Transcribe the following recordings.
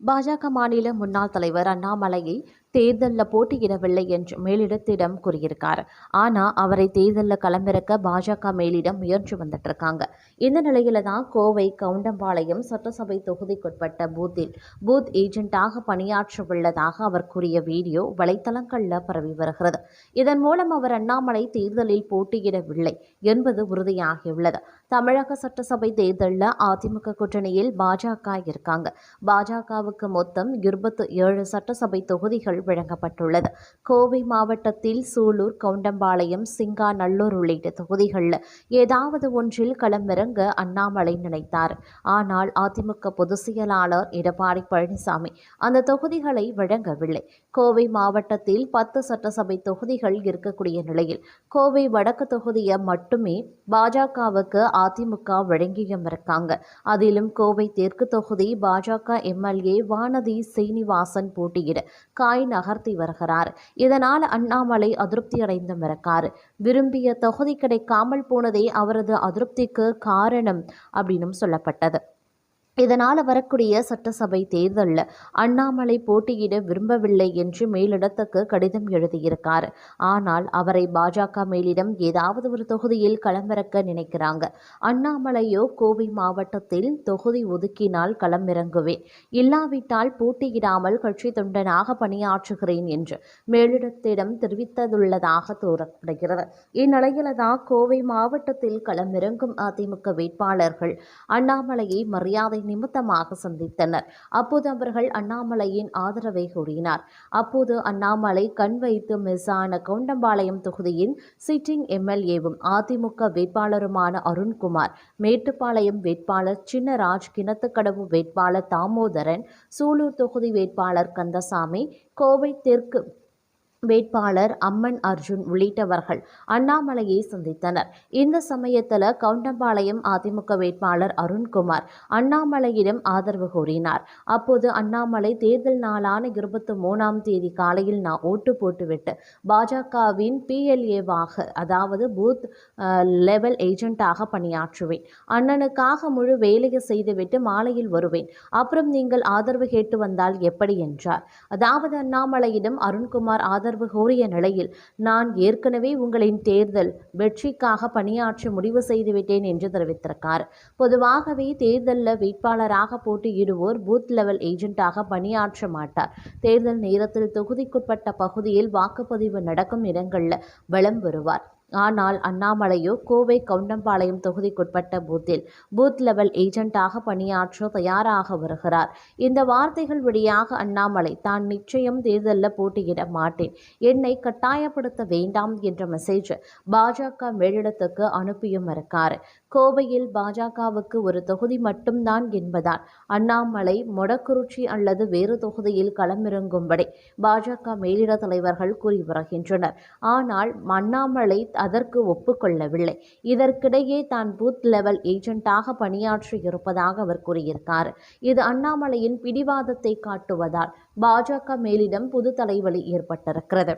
பாஜக மாநில முன்னாள் தலைவர் அண்ணாமலையை தேர்தலில் போட்டியிடவில்லை என்று மேலிடத்திடம் கூறியிருக்காரு. ஆனா அவரை தேர்தலில் களமிறக்க பாஜக மேலிடம் முயற்சி வந்துட்டு இருக்காங்க. இந்த நிலையில தான் கோவை கவுண்டம்பாளையம் சட்டசபை தொகுதிக்குட்பட்ட பூத் ஏஜென்ட்டாக பணியாற்ற உள்ளதாக அவர் கூறிய வீடியோ வலைத்தளங்களில் பரவி வருகிறது. இதன் மூலம் அவர் அண்ணாமலை தேர்தலில் போட்டியிடவில்லை என்பது உறுதியாகியுள்ளது. தமிழக சட்டசபை தேர்தலில் அதிமுக கூட்டணியில் பாஜக இருக்காங்க. பாஜகவுக்கு மொத்தம் 27 சட்டசபை தொகுதிகள் வழங்கப்பட்டுள்ளது. கோவை மாவட்டத்தில் சூலூர், கவுண்டம்பாளையம், சிங்காநல்லூர் உள்ளிட்ட தொகுதிகளில் ஏதாவது ஒன்றில் களமிறங்க அண்ணாமலை நினைத்தார். ஆனால் அதிமுக பொதுச் செயலாளர் எடப்பாடி பழனிசாமி அந்த தொகுதிகளை வழங்கவில்லை. கோவை மாவட்டத்தில் 10 சட்டசபை தொகுதிகள் இருக்கக்கூடிய நிலையில் கோவை வடக்கு தொகுதியை மட்டுமே பாஜகவுக்கு அதிமுக வழங்கியும் இருக்காங்க. அதிலும் கோவை தெற்கு தொகுதி பாஜக எம்எல்ஏ வானதி சீனிவாசன் போட்டியிட காய் நகர்த்தி வருகிறார். இதனால் அண்ணாமலை அதிருப்தி அடைந்தும் இருக்காரு. விரும்பிய தொகுதி கிடைக்காமல் போனதே அவரது அதிருப்திக்கு காரணம் அப்படின்னு சொல்லப்பட்டது. இதனால் வரக்கூடிய சட்டசபை தேர்தலில் அண்ணாமலை போட்டியிட விரும்பவில்லை என்று மேலிடத்துக்கு கடிதம் எழுதியிருக்கார். ஆனால் அவரை பாஜக மேலிடம் ஏதாவது ஒரு தொகுதியில் களமிறக்க நினைக்கிறாங்க. அண்ணாமலையோ கோவை மாவட்டத்தில் தொகுதி ஒதுக்கினால் களமிறங்குவேன், இல்லாவிட்டால் போட்டியிடாமல் கட்சி தொண்டனாக பணியாற்றுகிறேன் என்று மேலிடத்திடம் தெரிவித்துள்ளதாக கூறப்படுகிறது. இந்நிலையில்தான் கோவை மாவட்டத்தில் களமிறங்கும் அதிமுக வேட்பாளர்கள் அண்ணாமலையை மரியாதை நிமித்தமாக சந்தித்தனர். அப்போது அவர்கள் அண்ணாமலையின் ஆதரவை கூறினார். அப்போது அண்ணாமலை கண் வைத்து மிஸ்ஸான கவுண்டம்பாளையம் தொகுதியின் சிட்டிங் எம்எல்ஏவும் அதிமுக வேட்பாளருமான அருண்குமார், மேட்டுப்பாளையம் வேட்பாளர் சின்னராஜ், கிணத்துக்கடவு வேட்பாளர் தாமோதரன், சூலூர் தொகுதி வேட்பாளர் கந்தசாமி, கோவை தெற்கு வேட்பாளர் அம்மன் அர்ஜுன் உள்ளிட்டவர்கள் அண்ணாமலையை சந்தித்தனர். இந்த சமயத்தில் கவுண்டம்பாளையம் அதிமுக வேட்பாளர் அருண்குமார் அண்ணாமலையிடம் ஆதரவு கோரினார். அப்போது அண்ணாமலை தேர்தல் நாளான 23ஆம் தேதி காலையில் நான் ஓட்டு போட்டுவிட்டு பாஜகவின் PLAவாக, அதாவது பூத் லெவல் ஏஜென்ட்டாக பணியாற்றுவேன். அண்ணனுக்காக முழு வேலையை செய்துவிட்டு மாலையில் வருவேன். அப்புறம் நீங்கள் ஆதரவு கேட்டு வந்தால் எப்படி என்றார். அதாவது அண்ணாமலையிடம் அருண்குமார் ஆதரவு கோரிய நிலையில் நான் ஏற்கனவே உங்களின் தேர்தல் வெற்றிக்காக பணியாற்றி முடிவு செய்துவிட்டேன் என்று தெரிவித்திருக்கார். பொதுவாகவே தேர்தலில் வேட்பாளராக போட்டியிடுவோர் பூத் லெவல் ஏஜென்ட்டாக பணியாற்ற மாட்டார். தேர்தல் நேரத்தில் தொகுதிக்குட்பட்ட பகுதியில் வாக்குப்பதிவு நடக்கும் இடங்களில் வலம் வருவார். ஆனால் அண்ணாமலையோ கோவை கவுண்டம்பாளையம் தொகுதிக்குட்பட்ட பூத் லெவல் ஏஜென்ட்டாக பணியாற்ற தயாராக வருகிறார். இந்த வார்த்தைகள் வழியாக அண்ணாமலை தான் நிச்சயம் தேர்தலில் போட்டியிட மாட்டேன், என்னை கட்டாயப்படுத்த வேண்டாம் என்ற மெசேஜ் பாஜக மேலிடத்துக்கு அனுப்பியும் இருக்கார். கோவையில் பாஜகவுக்கு ஒரு தொகுதி மட்டும்தான் என்பதால் அண்ணாமலை மொடக்குறிச்சி அல்லது வேறு தொகுதியில் களமிறங்கும்படி பாஜக மேலிட தலைவர்கள் கூறி வருகின்றனர். ஆனால் அண்ணாமலை அதற்கு ஒப்புக்கொள்ளவில்லை. இதற்கிடையே தான் பூத் லெவல் ஏஜென்ட்டாக பணியாற்றி இருப்பதாக அவர் கூறியிருக்கார். இது அண்ணாமலையின் பிடிவாதத்தை காட்டுவதால் பாஜக மேலிடம் புது தலைவலி ஏற்பட்டிருக்கிறது.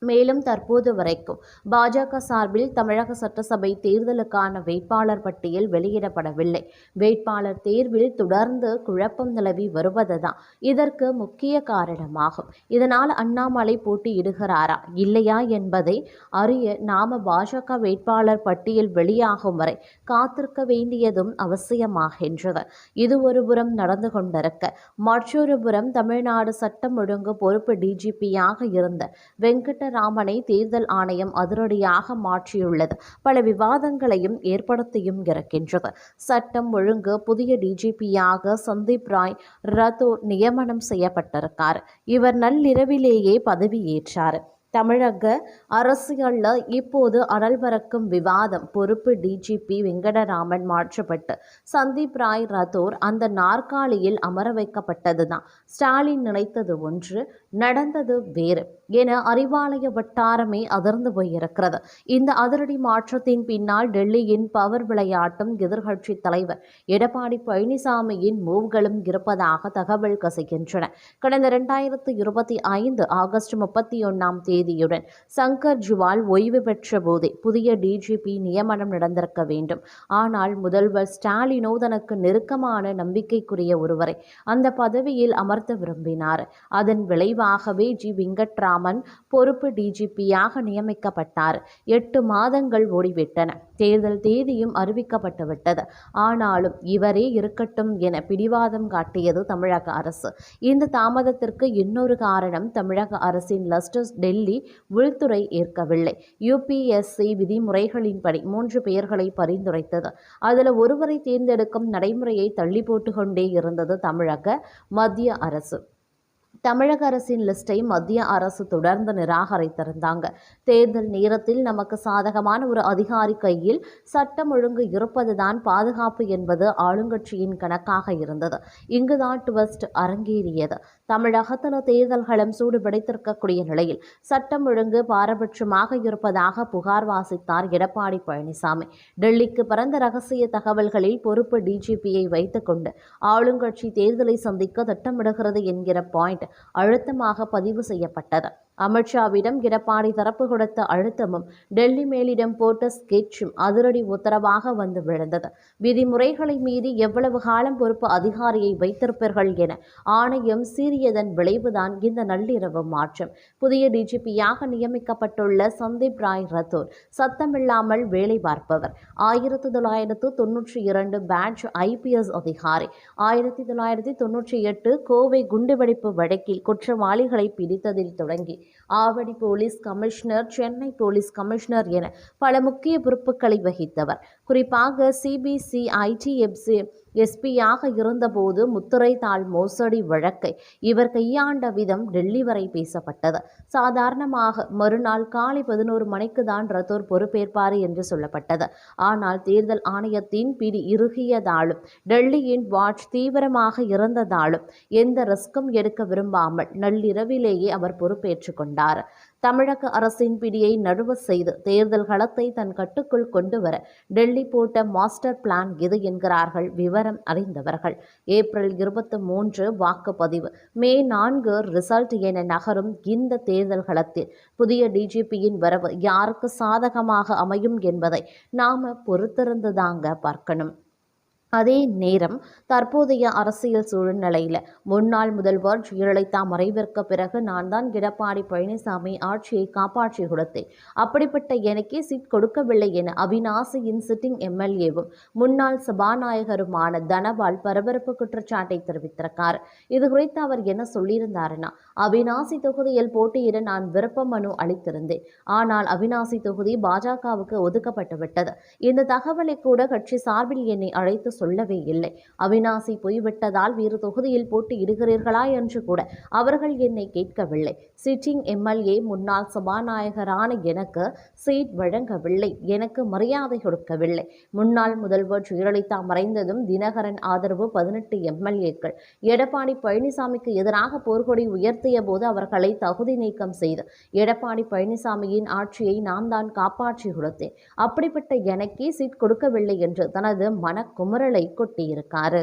மேலும் தற்போது வரைக்கும் பாஜக சார்பில் தமிழக சட்டசபை தேர்தலுக்கான வேட்பாளர் பட்டியல் வெளியிடப்படவில்லை. வேட்பாளர் தேர்வில் தொடர்ந்து குழப்பம் நிலவி வருவதுதான் இதற்கு முக்கிய காரணமாகும். இதனால் அண்ணாமலை போட்டியிடுகிறாரா இல்லையா என்பதை அறிய நாம பாஜக வேட்பாளர் பட்டியல் வெளியாகும் வரை காத்திருக்க வேண்டியதும் அவசியமாகின்றது. இது ஒருபுறம் நடந்து கொண்டிருக்க, மற்றொரு புறம் தமிழ்நாடு சட்டம் ஒழுங்கு பொறுப்பு டிஜிபியாக இருந்த வெங்கடராமனை தேர்தல் ஆணையம் அதிரடியாக மாற்றியுள்ளது பல விவாதங்களையும் ஏற்படுத்தியும் இருக்கின்றது. சட்டம் ஒழுங்கு புதிய டிஜிபியாக சந்தீப் ராய் ரத்தோர் நியமனம் செய்யப்பட்டிருக்கார். இவர் நள்ளிரவிலேயே பதவியேற்றார். தமிழக அரசியலில் இப்போது அனல் பறக்கும் விவாதம், பொறுப்பு டிஜிபி வெங்கடராமன் மாற்றப்பட்டு சந்தீப் ராய் ரத்தோர் அந்த நாற்காலியில் அமர வைக்கப்பட்டதுதான். ஸ்டாலின் நினைத்தது ஒன்று, நடந்தது வேறு என அறிவாலய வட்டாரமே அதிர்ந்து போயிருக்கிறது. இந்த அதிரடி மாற்றத்தின் பின்னால் டெல்லியின் பவர் விளையாட்டும் எதிர்க்கட்சி தலைவர் எடப்பாடி பழனிசாமியின் மூவ்களும் இருப்பதாக தகவல் கசிக்கின்றன. கடந்த 2025 ஆகஸ்ட் 31ஆம் தேதி தேதியுடன் சங்கர் ஜிவால் ஓய்வு பெற்ற போதே புதிய டிஜிபி நியமனம் நடந்திருக்க வேண்டும். ஆனால் முதல்வர் ஸ்டாலினோ தனக்கு நெருக்கமான நம்பிக்கைக்குரிய ஒருவரை அந்த பதவியில் அமர்த்த விரும்பினார். அதன் விளைவாகவே வெங்கட்ராமன் பொறுப்பு டிஜிபியாக நியமிக்கப்பட்டார். 8 மாதங்கள் ஓடிவிட்டன. தேர்தல் தேதியும் அறிவிக்கப்பட்டுவிட்டது. ஆனாலும் இவரே இருக்கட்டும் என பிடிவாதம் காட்டியது தமிழக அரசு. இந்த தாமதத்திற்கு இன்னொரு காரணம் தமிழக அரசின் லஸ்டர்ஸ் டெல்லி உள்துறை ஏற்கவில்லை. யுபிஎஸ்சி விதிமுறைகளின்படி 3 பெயர்களை பரிந்துரைத்தது. அதில் ஒருவரை தேர்ந்தெடுக்கும் நடைமுறையை தள்ளி போட்டுக்கொண்டே இருந்தது மத்திய அரசு. தமிழக அரசின் லிஸ்டை மத்திய அரசு தொடர்ந்து நிராகரித்திருந்தாங்க. தேர்தல் நேரத்தில் நமக்கு சாதகமான ஒரு அதிகாரி கையில் சட்டம் ஒழுங்கு இருப்பதுதான் பாதுகாப்பு என்பது ஆளுங்கட்சியின் கணக்காக இருந்தது. இங்குதான் ட்விஸ்ட் அரங்கேறியது. தமிழகத்தில் தேர்தல்களும் சூடு பிடித்திருக்கக்கூடிய நிலையில் சட்டம் ஒழுங்கு பாரபட்சமாக இருப்பதாக புகார் வாசித்தார் எடப்பாடி பழனிசாமி. டெல்லிக்கு பறந்த ரகசிய தகவல்களில் பொறுப்பு டிஜிபியை வைத்துக் கொண்டு ஆளுங்கட்சி தேர்தலை சந்திக்க திட்டமிடுகிறது என்கிற பாயிண்ட் அழுத்தமாக பதிவு செய்யப்பட்டது. அமித்ஷாவிடம் எடப்பாடி தரப்பு கொடுத்த அழுத்தமும் டெல்லி மேலிடம் போட்ட ஸ்கெட்சும் அதிரடி உத்தரவாக வந்து விழுந்தது. விதிமுறைகளை மீறி எவ்வளவு காலம் பொறுப்பு அதிகாரியை வைத்திருப்பீர்கள் என ஆணையம் சீறியதன் விளைவுதான் இந்த நள்ளிரவு மாற்றம். புதிய டிஜிபியாக நியமிக்கப்பட்டுள்ள சந்தீப் ராய் ரத்தோர் சத்தமில்லாமல் வேலை பார்ப்பவர். 1992 பேட்ச் IPS அதிகாரி. 1998 கோவை குண்டுவெடிப்பு வழக்கில் குற்றவாளிகளை பிடித்ததில் தொடங்கி Avadi police commissioner, Chennai police commissioner என பல முக்கிய பொறுப்புகளை வகித்தவர். குறிப்பாக CBCIT எஸ்பியாக இருந்தபோது முத்திரைத்தாள் மோசடி வழக்கை இவர் கையாண்ட விதம் டெல்லி வரை பேசப்பட்டது. சாதாரணமாக மறுநாள் காலை 11 மணிக்கு தான் ரத்தோர் பொறுப்பேற்பார் என்று சொல்லப்பட்டது. ஆனால் தேர்தல் ஆணையத்தின் பிடி இறுகியதாலும் டெல்லியின் வாட்ச் தீவிரமாக இருந்ததாலும் எந்த ரிஸ்கும் எடுக்க விரும்பாமல் நள்ளிரவிலேயே அவர் பொறுப்பேற்றுக் கொண்டார். தமிழக அரசின் பிடியை நழுவ செய்து தேர்தல் களத்தை தன் கட்டுக்குள் கொண்டு வர டெல்லி போட்ட மாஸ்டர் பிளான் இது என்கிறார்கள் விவரம் அறிந்தவர்கள். ஏப்ரல் 23 வாக்குப்பதிவு, மே 4 ரிசல்ட் என நகரும் இந்த தேர்தல் களத்தில் புதிய டிஜிபியின் வரவு யாருக்கு சாதகமாக அமையும் என்பதை நாம பொறுத்திருந்துதாங்க பார்க்கணும். அதே நேரம் தற்போதைய அரசியல் சூழ்நிலையில் முன்னாள் முதல்வர் ஜெயலலிதா மறைவிற்கு பிறகு நான் தான் எடப்பாடி பழனிசாமி ஆட்சியை காப்பாற்றி கொடுத்தேன், அப்படிப்பட்ட எனக்கே சீட் கொடுக்கவில்லை என அவிநாசியின் சிட்டிங் MLAவும் முன்னாள் சபாநாயகருமான தனபால் பரபரப்பு குற்றச்சாட்டை தெரிவித்திருக்கார். இது குறித்து அவர் என்ன சொல்லியிருந்தாருன்னா, அவிநாசி தொகுதியில் போட்டியிட நான் விருப்ப மனு அளித்திருந்தேன். ஆனால் அவிநாசி தொகுதி பாஜகவுக்கு ஒதுக்கப்பட்டு விட்டது. இந்த தகவலை கூட கட்சி சார்பில் என்னை அழைத்து சொல்லவே இல்லை. அவிநாசி போய்விட்டதால் வேறு தொகுதியில் போட்டியிடுகிறீர்களா என்று கூட அவர்கள் என்னை கேட்கவில்லை. சிட்டிங் MLA முன்னாள் சபாநாயகரான எனக்கு சீட் வழங்கவில்லை, எனக்கு மரியாதை கொடுக்கவில்லை. முன்னாள் முதல்வர் ஜெயலலிதா மறைந்ததும் தினகரன் ஆதரவு 18 MLAக்கள் எடப்பாடி பழனிசாமிக்கு எதிராக போர்க்கொடி உயர்த்திய போது அவர்களை தகுதி நீக்கம் செய்து எடப்பாடி பழனிசாமியின் ஆட்சியை நான் தான் காப்பாற்றி கொடுத்தேன், அப்படிப்பட்ட எனக்கே சீட் கொடுக்கவில்லை என்று தனது மனக்குமுறலை கொட்டியிருக்காரு.